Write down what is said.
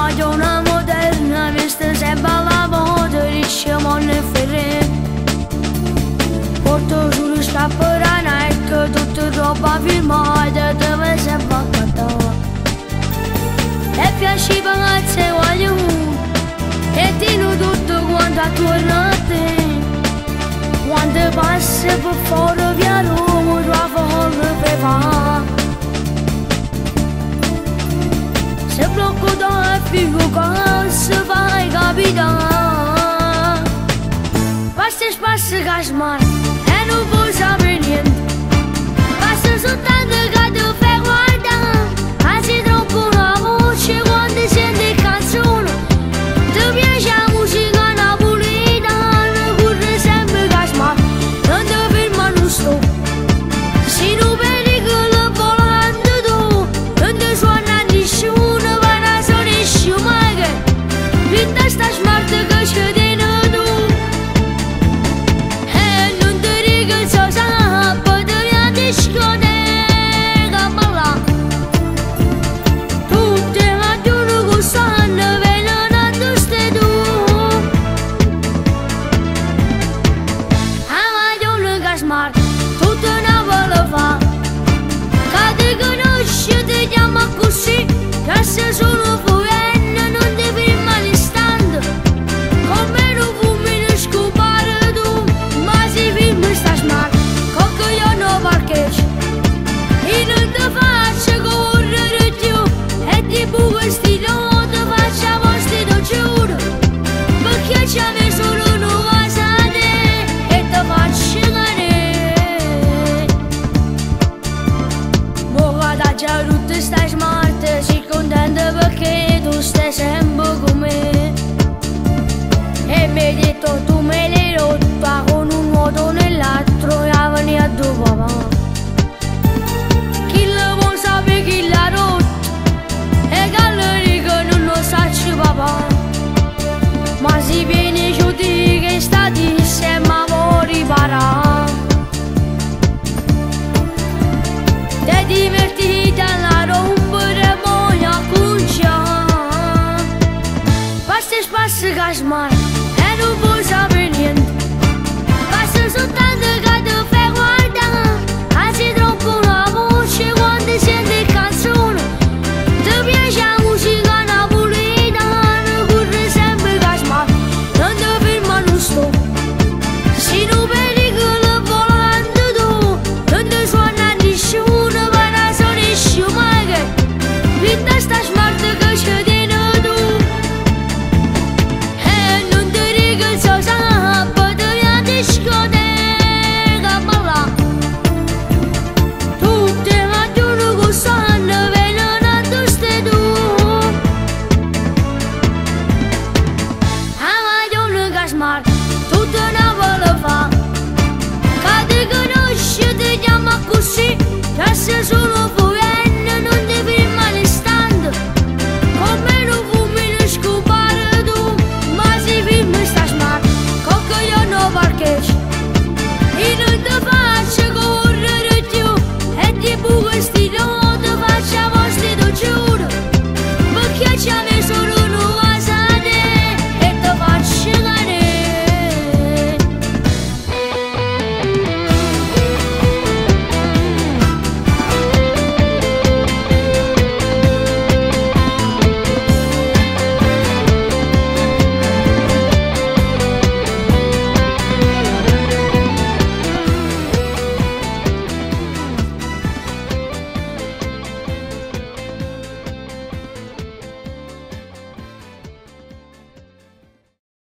radio una moderna, vista sempre alla moda, diciamo ne ferre. Porto giù scapperà Nike, tutta roba filmata, dove sempre a cantare. E piaci ragazze voglio, e tino tutto quanto attorno a te. Quando passa per fuori via Roma, tua folla per va. Se blocco da figo, cosa vai capitare? Passa e spassa casmar, e non puoi sapere niente. Passa soltanto che ti fai guardare, anzi troppo una voce quando senti canzone. Ti piace la musica napoletana, corre sempre casmar, non ti ferma non sto. Se non vedi che lo volando tu, non ti suona nessuno, ma non so nessuno mai che vinta sta smart che ci tieni tu. E non ti dico so sabato la discoteca balla, tutte le mattine con sanno venendo stai tu. A maglione casmar, tutta una vola fa, che ti conosci ti chiama così, che sei solo fuori non ti ferma all'istante, come non fumi ne scopare tu, ma si ferma sta smart, con che io non parcheggio, e non ti faccio correre più, e ti buco sti non ti faccio posti ti giuro, perché c'è me solo una cosa a te, e ti faccio cadere. Mo guarda già tutte stai smart, sei contenta perché tu stai sempre con me. E mi hai detto tu me l'hai rotta con un moto nell'altro e a venire a tuo papà. Chi lo vuol sapere chi l'ha rotta, e che non lo sa papà. Ma si viene giù di che sta di se ma vuoi riparare. Ti divertita alla rompere poi a cuccia. Passa e spassa casmar, e non puoi sapere niente. Passa soltanto che ti fai guardare, anzi troppo una voce quando senti canzone. Ti piace la musica napoletana, corre sempre casmar, non ti ferma non sto. Se non vedi che lo volando tu, non ti suona nessuno, ma non so nessuno mai che vinta sta smart che ci tieni tu. E non ti dico so sabato la discoteca balla, tutte le mattine con sanno venendo stai tu. A maglione casmar, tutta una vola fa, che ti conosci ti chiama così, che sei solo fuori.